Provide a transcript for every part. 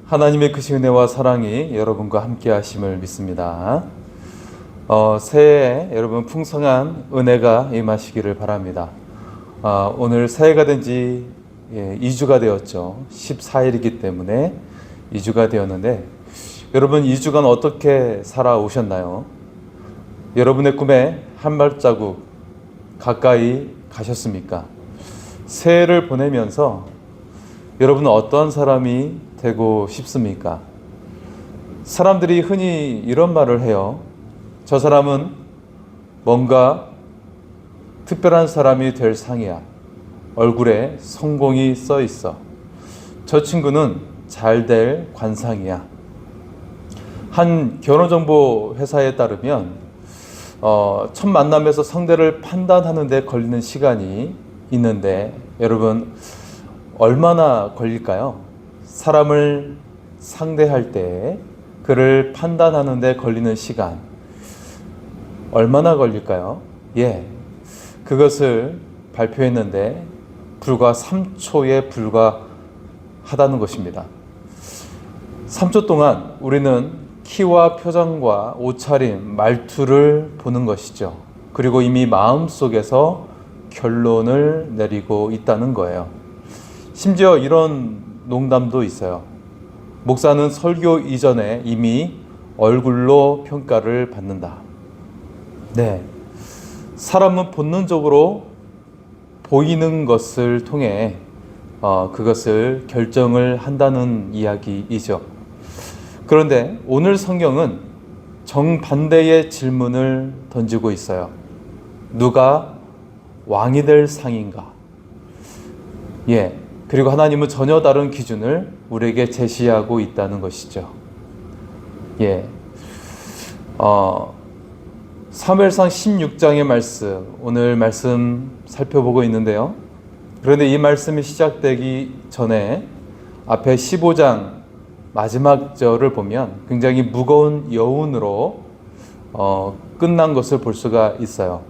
하나님의 크신 은혜와 사랑이 여러분과 함께 하심을 믿습니다. 새해에 여러분 풍성한 은혜가 임하시기를 바랍니다. 오늘 새해가 된 지 2주가 되었죠. 14일이기 때문에 2주가 되었는데 여러분 2주간 어떻게 살아오셨나요? 여러분의 꿈에 한 발자국 가까이 가셨습니까? 새해를 보내면서 여러분은 어떤 사람이 되고 싶습니까? 사람들이 흔히 이런 말을 해요. 저 사람은 뭔가 특별한 사람이 될 상이야. 얼굴에 성공이 써 있어. 저 친구는 잘 될 관상이야. 한 결혼정보 회사에 따르면 첫 만남에서 상대를 판단하는 데 걸리는 시간이 있는데 여러분 얼마나 걸릴까요? 사람을 상대할 때 그를 판단하는 데 걸리는 시간 얼마나 걸릴까요? 그것을 발표했는데 불과 3초에 불과하다는 것입니다. 3초 동안 우리는 키와 표정과 옷차림, 말투를 보는 것이죠. 그리고 이미 마음속에서 결론을 내리고 있다는 거예요. 심지어 이런 농담도 있어요. 목사는 설교 이전에 이미 얼굴로 평가를 받는다. 사람은 본능적으로 보이는 것을 통해 그것을 결정을 한다는 이야기이죠. 그런데 오늘 성경은 정반대의 질문을 던지고 있어요. 누가 왕이 될 상인가? 그리고 하나님은 전혀 다른 기준을 우리에게 제시하고 있다는 것이죠. 사무엘상 16장의 말씀, 오늘 말씀 살펴보고 있는데요. 그런데 이 말씀이 시작되기 전에 앞에 15장 마지막 절을 보면 굉장히 무거운 여운으로 끝난 것을 볼 수가 있어요.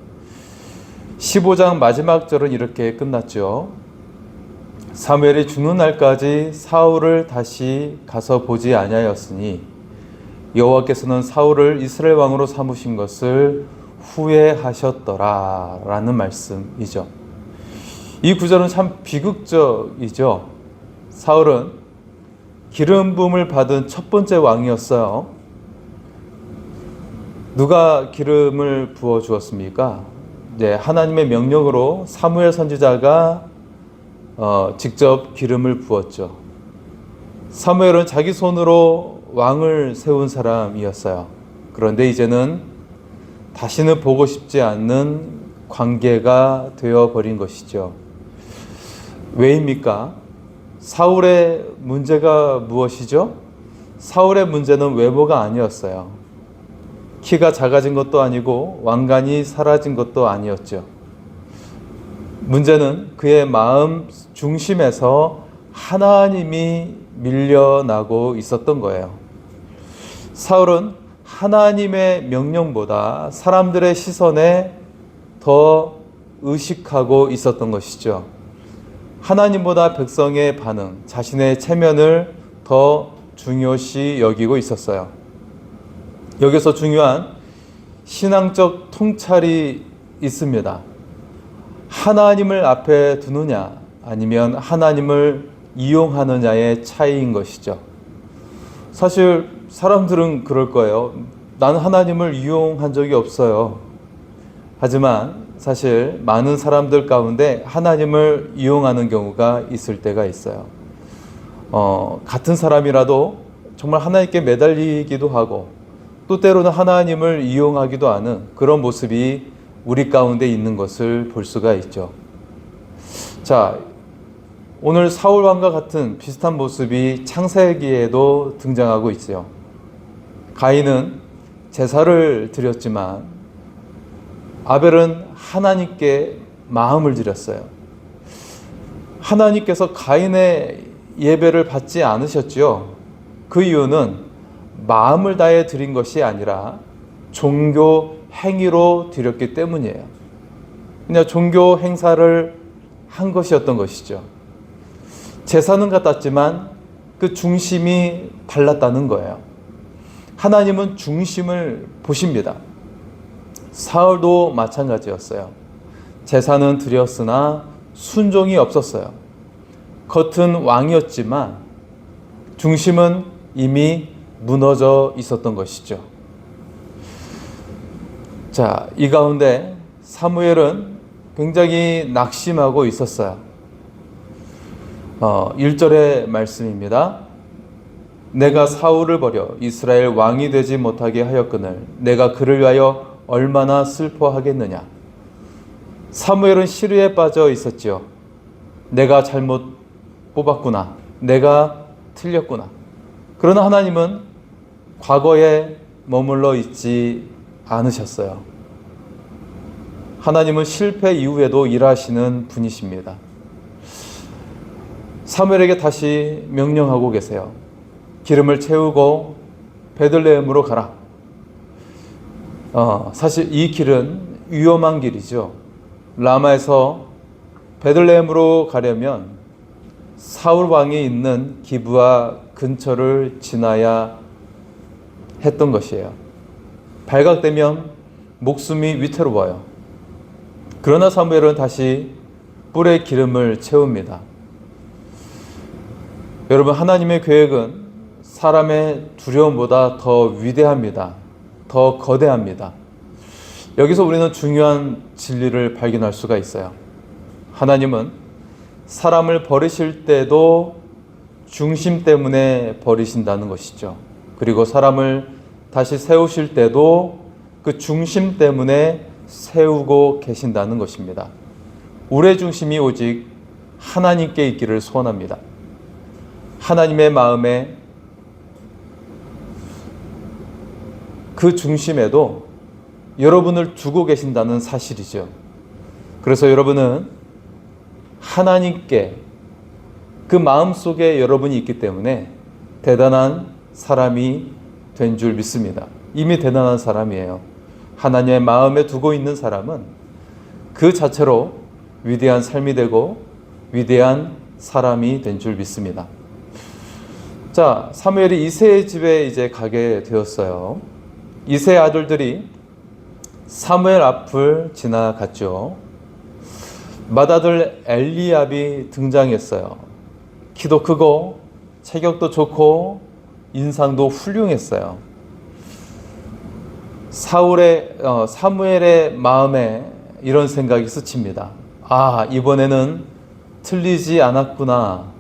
15장 마지막 절은 이렇게 끝났죠. 사무엘이 죽는 날까지 사울을 다시 가서 보지 아니하였으니 여호와께서는 사울을 이스라엘 왕으로 삼으신 것을 후회하셨더라 라는 말씀이죠. 이 구절은 참 비극적이죠. 사울은 기름 부음을 받은 첫 번째 왕이었어요. 누가 기름을 부어 주었습니까? 하나님의 명령으로 사무엘 선지자가 직접 기름을 부었죠. 사무엘은 자기 손으로 왕을 세운 사람이었어요. 그런데 이제는 다시는 보고 싶지 않는 관계가 되어버린 것이죠. 왜입니까? 사울의 문제가 무엇이죠? 사울의 문제는 외모가 아니었어요. 키가 작아진 것도 아니고 왕관이 사라진 것도 아니었죠. 문제는 그의 마음 중심에서 하나님이 밀려나고 있었던 거예요. 사울은 하나님의 명령보다 사람들의 시선에 더 의식하고 있었던 것이죠. 하나님보다 백성의 반응, 자신의 체면을 더 중요시 여기고 있었어요. 여기서 중요한 신앙적 통찰이 있습니다. 하나님을 앞에 두느냐 아니면 하나님을 이용하느냐의 차이인 것이죠. 사실 사람들은 그럴 거예요. 나는 하나님을 이용한 적이 없어요. 하지만 사실 많은 사람들 가운데 하나님을 이용하는 경우가 있을 때가 있어요. 같은 사람이라도 정말 하나님께 매달리기도 하고 또 때로는 하나님을 이용하기도 하는 그런 모습이 우리 가운데 있는 것을 볼 수가 있죠. 자, 오늘 사울 왕과 같은 비슷한 모습이 창세기에도 등장하고 있어요. 가인은 제사를 드렸지만 아벨은 하나님께 마음을 드렸어요. 하나님께서 가인의 예배를 받지 않으셨지요. 그 이유는 마음을 다해 드린 것이 아니라 종교 행위로 드렸기 때문이에요. 그냥 종교 행사를 한 것이었던 것이죠. 제사는 같았지만 그 중심이 달랐다는 거예요. 하나님은 중심을 보십니다. 사울도 마찬가지였어요. 제사는 드렸으나 순종이 없었어요. 겉은 왕이었지만 중심은 이미 무너져 있었던 것이죠. 자, 이 가운데 사무엘은 굉장히 낙심하고 있었어요. 1절의 말씀입니다. 내가 사울을 버려 이스라엘 왕이 되지 못하게 하였거늘 내가 그를 위하여 얼마나 슬퍼하겠느냐. 사무엘은 시류에 빠져 있었지요. 내가 잘못 뽑았구나. 내가 틀렸구나. 그러나 하나님은 과거에 머물러 있지 않으셨어요. 하나님은 실패 이후에도 일하시는 분이십니다. 사무엘에게 다시 명령하고 계세요. 기름을 채우고 베들레헴으로 가라. 사실 이 길은 위험한 길이죠. 라마에서 베들레헴으로 가려면 사울 왕이 있는 기브아 근처를 지나야 했던 것이에요. 발각되면 목숨이 위태로워요. 그러나 사무엘은 다시 뿔에 기름을 채웁니다. 여러분, 하나님의 계획은 사람의 두려움보다 더 위대합니다. 더 거대합니다. 여기서 우리는 중요한 진리를 발견할 수가 있어요. 하나님은 사람을 버리실 때도 중심 때문에 버리신다는 것이죠. 그리고 사람을 다시 세우실 때도 그 중심 때문에 세우고 계신다는 것입니다. 우리의 중심이 오직 하나님께 있기를 소원합니다. 하나님의 마음에 그 중심에도 여러분을 두고 계신다는 사실이죠. 그래서 여러분은 하나님께 그 마음속에 여러분이 있기 때문에 대단한 사람이 된 줄 믿습니다. 이미 대단한 사람이에요. 하나님의 마음에 두고 있는 사람은 그 자체로 위대한 삶이 되고 위대한 사람이 된 줄 믿습니다. 자, 사무엘이 이새의 집에 이제 가게 되었어요. 이새의 아들들이 사무엘 앞을 지나갔죠. 맏아들 엘리압이 등장했어요. 키도 크고 체격도 좋고 인상도 훌륭했어요. 사무엘의 마음에 이런 생각이 스칩니다. 아, 이번에는 틀리지 않았구나.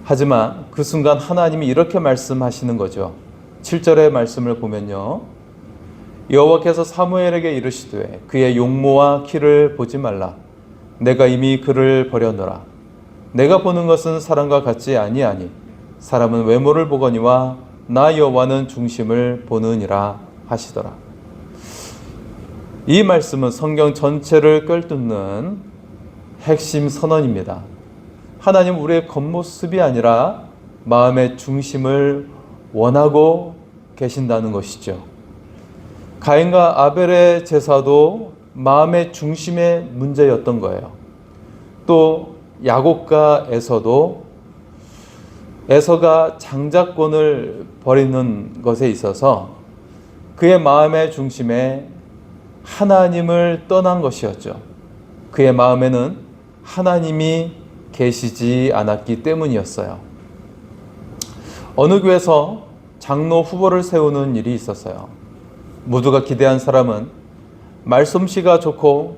하지만 그 순간 하나님이 이렇게 말씀하시는 거죠. 7절의 말씀을 보면요. 여호와께서 사무엘에게 이르시되 그의 용모와 키를 보지 말라. 내가 이미 그를 버렸노라. 내가 보는 것은 사람과 같지 아니하니 사람은 외모를 보거니와 나 여호와는 중심을 보느니라 하시더라. 이 말씀은 성경 전체를 꿰뚫는 핵심 선언입니다. 하나님 우리의 겉모습이 아니라 마음의 중심을 원하고 계신다는 것이죠. 가인과 아벨의 제사도 마음의 중심의 문제였던 거예요. 또 야곱과 에서도 에서가 장자권을 버리는 것에 있어서 그의 마음의 중심에 하나님을 떠난 것이었죠. 그의 마음에는 하나님이 계시지 않았기 때문이었어요. 어느 교회에서 장로 후보를 세우는 일이 있었어요. 모두가 기대한 사람은 말솜씨가 좋고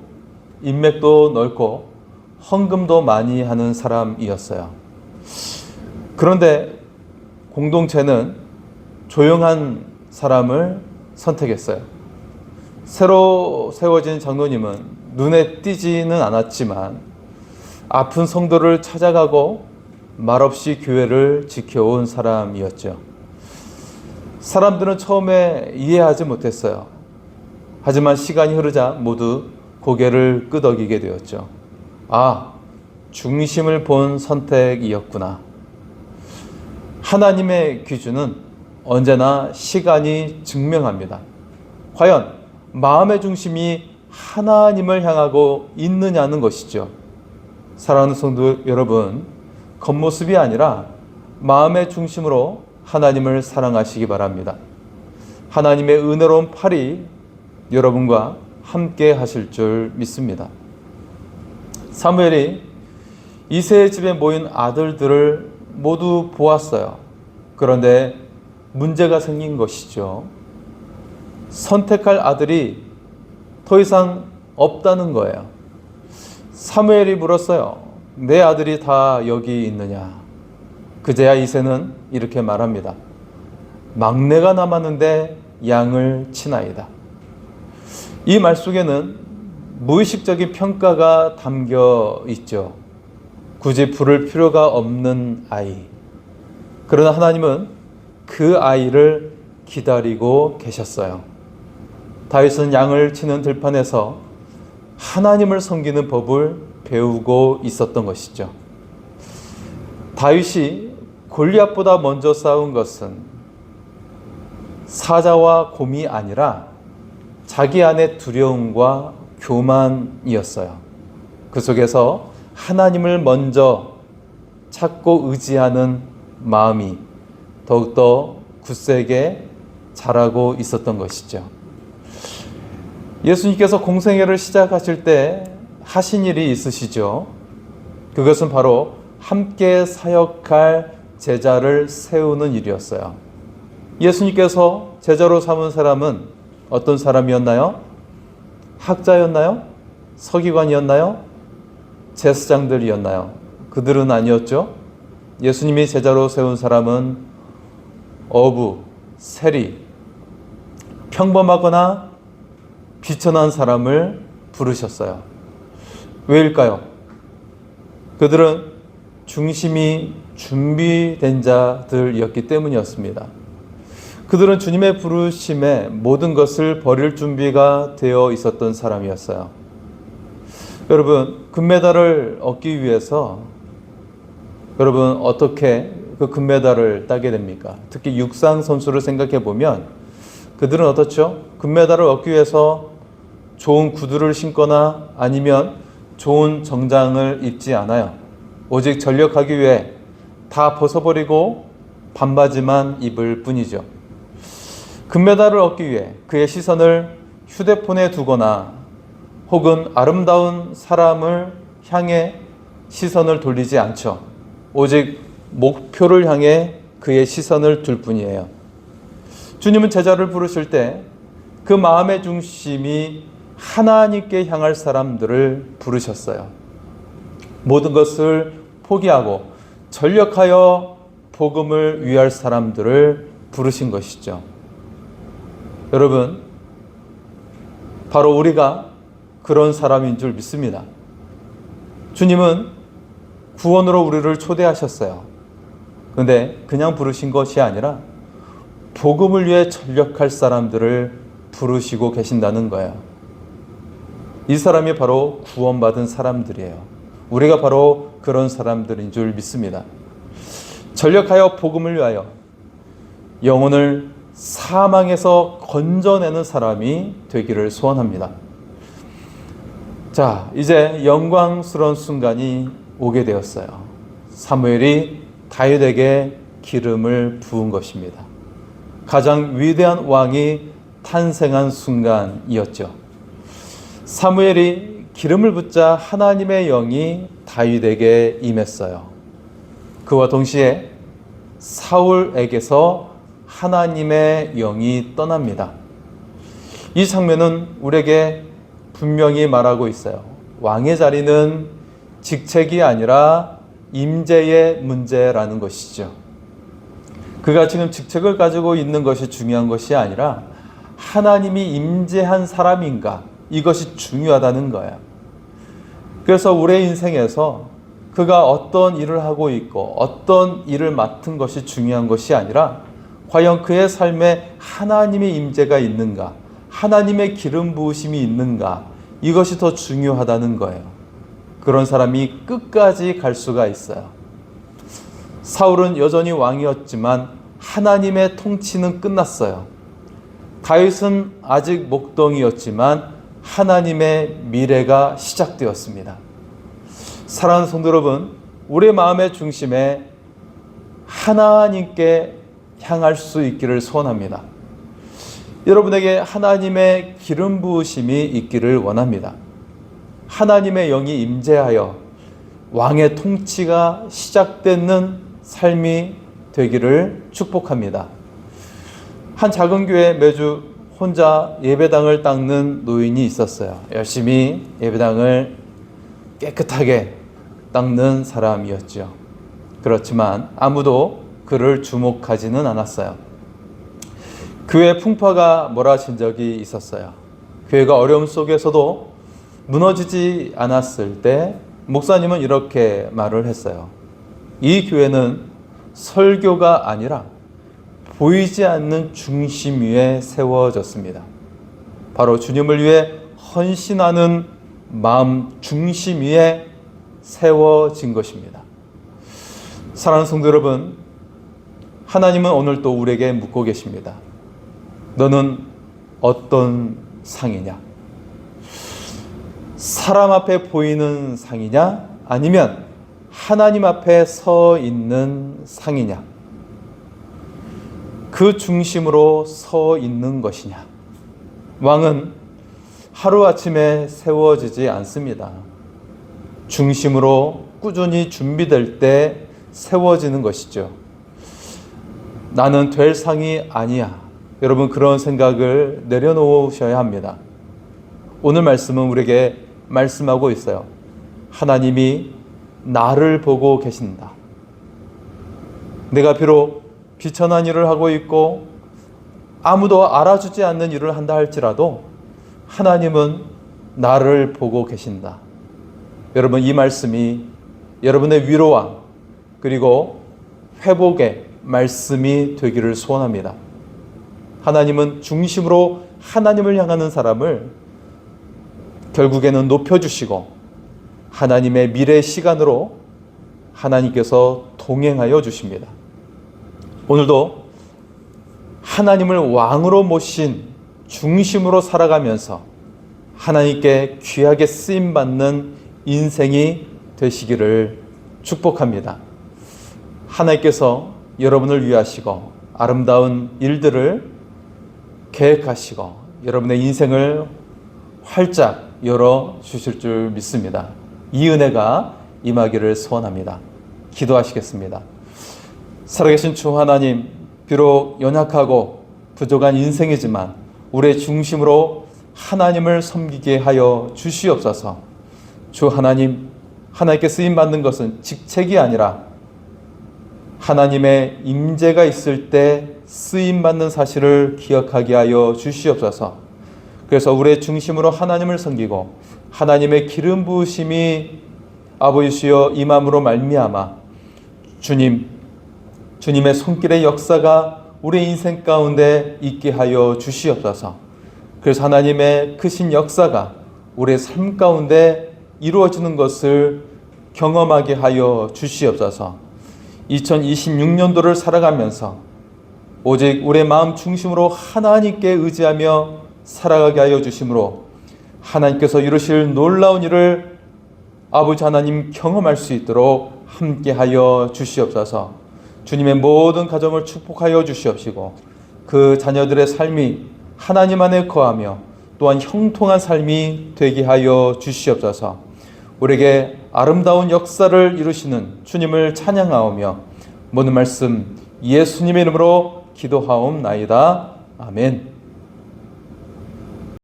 인맥도 넓고 헌금도 많이 하는 사람이었어요. 그런데 공동체는 조용한 사람을 선택했어요. 새로 세워진 장로님은 눈에 띄지는 않았지만 아픈 성도를 찾아가고 말없이 교회를 지켜온 사람이었죠. 사람들은 처음에 이해하지 못했어요. 하지만 시간이 흐르자 모두 고개를 끄덕이게 되었죠. 아, 중심을 본 선택이었구나. 하나님의 기준은 언제나 시간이 증명합니다. 과연 마음의 중심이 하나님을 향하고 있느냐는 것이죠. 사랑하는 성도 여러분, 겉모습이 아니라 마음의 중심으로 하나님을 사랑하시기 바랍니다. 하나님의 은혜로운 팔이 여러분과 함께 하실 줄 믿습니다. 사무엘이 이새의 집에 모인 아들들을 모두 보았어요. 그런데 문제가 생긴 것이죠. 선택할 아들이 더 이상 없다는 거예요. 사무엘이 물었어요. 내 아들이 다 여기 있느냐? 그제야 이새는 이렇게 말합니다. 막내가 남았는데 양을 치나이다. 이 말 속에는 무의식적인 평가가 담겨 있죠. 굳이 부를 필요가 없는 아이. 그러나 하나님은 그 아이를 기다리고 계셨어요. 다윗은 양을 치는 들판에서 하나님을 섬기는 법을 배우고 있었던 것이죠. 다윗이 골리앗보다 먼저 싸운 것은 사자와 곰이 아니라 자기 안의 두려움과 교만이었어요. 그 속에서 하나님을 먼저 찾고 의지하는 마음이 더욱더 굳세게 자라고 있었던 것이죠. 예수님께서 공생애를 시작하실 때 하신 일이 있으시죠. 그것은 바로 함께 사역할 제자를 세우는 일이었어요. 예수님께서 제자로 삼은 사람은 어떤 사람이었나요? 학자였나요? 서기관이었나요? 제사장들이었나요? 그들은 아니었죠. 예수님이 제자로 세운 사람은 어부, 세리, 평범하거나 비천한 사람을 부르셨어요. 왜일까요? 그들은 중심이 준비된 자들이었기 때문이었습니다. 그들은 주님의 부르심에 모든 것을 버릴 준비가 되어 있었던 사람이었어요. 여러분, 금메달을 얻기 위해서 여러분 어떻게 그 금메달을 따게 됩니까? 특히 육상 선수를 생각해 보면 그들은 어떻죠? 금메달을 얻기 위해서 좋은 구두를 신거나 아니면 좋은 정장을 입지 않아요. 오직 전력하기 위해 다 벗어버리고 반바지만 입을 뿐이죠. 금메달을 얻기 위해 그의 시선을 휴대폰에 두거나 혹은 아름다운 사람을 향해 시선을 돌리지 않죠. 오직 목표를 향해 그의 시선을 둘 뿐이에요. 주님은 제자를 부르실 때 그 마음의 중심이 하나님께 향할 사람들을 부르셨어요. 모든 것을 포기하고 전력하여 복음을 위할 사람들을 부르신 것이죠. 여러분, 바로 우리가 그런 사람인 줄 믿습니다. 주님은 구원으로 우리를 초대하셨어요. 그런데 그냥 부르신 것이 아니라 복음을 위해 전력할 사람들을 부르시고 계신다는 거예요. 이 사람이 바로 구원받은 사람들이에요. 우리가 바로 그런 사람들인 줄 믿습니다. 전력하여 복음을 위하여 영혼을 사망에서 건져내는 사람이 되기를 소원합니다. 자, 이제 영광스러운 순간이 오게 되었어요. 사무엘이 다윗에게 기름을 부은 것입니다. 가장 위대한 왕이 탄생한 순간이었죠. 사무엘이 기름을 붓자 하나님의 영이 다윗에게 임했어요. 그와 동시에 사울에게서 하나님의 영이 떠납니다. 이 장면은 우리에게 분명히 말하고 있어요. 왕의 자리는 직책이 아니라 임재의 문제라는 것이죠. 그가 지금 직책을 가지고 있는 것이 중요한 것이 아니라 하나님이 임재한 사람인가, 이것이 중요하다는 거예요. 그래서 우리의 인생에서 그가 어떤 일을 하고 있고 어떤 일을 맡은 것이 중요한 것이 아니라 과연 그의 삶에 하나님의 임재가 있는가, 하나님의 기름 부으심이 있는가, 이것이 더 중요하다는 거예요. 그런 사람이 끝까지 갈 수가 있어요. 사울은 여전히 왕이었지만 하나님의 통치는 끝났어요. 다윗은 아직 목동이었지만 하나님의 미래가 시작되었습니다. 사랑하는 성도 여러분, 우리의 마음의 중심에 하나님께 향할 수 있기를 소원합니다. 여러분에게 하나님의 기름 부으심이 있기를 원합니다. 하나님의 영이 임재하여 왕의 통치가 시작되는 삶이 되기를 축복합니다. 한 작은 교회 매주 혼자 예배당을 닦는 노인이 있었어요. 열심히 예배당을 깨끗하게 닦는 사람이었죠. 그렇지만 아무도 그를 주목하지는 않았어요. 교회 풍파가 몰아친 적이 있었어요. 교회가 어려움 속에서도 무너지지 않았을 때 목사님은 이렇게 말을 했어요. 이 교회는 설교가 아니라 보이지 않는 중심 위에 세워졌습니다. 바로 주님을 위해 헌신하는 마음 중심 위에 세워진 것입니다. 사랑하는 성도 여러분, 하나님은 오늘 또 우리에게 묻고 계십니다. 너는 어떤 상이냐? 사람 앞에 보이는 상이냐? 아니면 하나님 앞에 서 있는 상이냐? 그 중심으로 서 있는 것이냐? 왕은 하루아침에 세워지지 않습니다. 중심으로 꾸준히 준비될 때 세워지는 것이죠. 나는 될 상이 아니야. 여러분, 그런 생각을 내려놓으셔야 합니다. 오늘 말씀은 우리에게 말씀하고 있어요. 하나님이 나를 보고 계신다. 내가 비록 비천한 일을 하고 있고 아무도 알아주지 않는 일을 한다 할지라도 하나님은 나를 보고 계신다. 여러분, 이 말씀이 여러분의 위로와 그리고 회복의 말씀이 되기를 소원합니다. 하나님은 중심으로 하나님을 향하는 사람을 결국에는 높여주시고 하나님의 미래 시간으로 하나님께서 동행하여 주십니다. 오늘도 하나님을 왕으로 모신 중심으로 살아가면서 하나님께 귀하게 쓰임받는 인생이 되시기를 축복합니다. 하나님께서 여러분을 위하시고 아름다운 일들을 계획하시고 여러분의 인생을 활짝 열어주실 줄 믿습니다. 이 은혜가 임하기를 소원합니다. 기도하시겠습니다. 살아계신 주 하나님, 비록 연약하고 부족한 인생이지만 우리의 중심으로 하나님을 섬기게 하여 주시옵소서. 주 하나님, 하나님께 쓰임받는 것은 직책이 아니라 하나님의 임재가 있을 때 쓰임받는 사실을 기억하게 하여 주시옵소서. 그래서 우리의 중심으로 하나님을 섬기고 하나님의 기름 부으심이 아버지시여 임함으로 말미암아 주님의 손길의 역사가 우리 인생 가운데 있게 하여 주시옵소서. 그래서 하나님의 크신 역사가 우리의 삶 가운데 이루어지는 것을 경험하게 하여 주시옵소서. 2026년도를 살아가면서 오직 우리의 마음 중심으로 하나님께 의지하며 살아가게 하여 주심으로 하나님께서 이루실 놀라운 일을 아버지 하나님 경험할 수 있도록 함께 하여 주시옵소서. 주님의 모든 가정을 축복하여 주시옵시고 그 자녀들의 삶이 하나님 안에 거하며 또한 형통한 삶이 되게 하여 주시옵소서. 우리에게 아름다운 역사를 이루시는 주님을 찬양하오며 모든 말씀 예수님의 이름으로 기도하옵나이다. 아멘.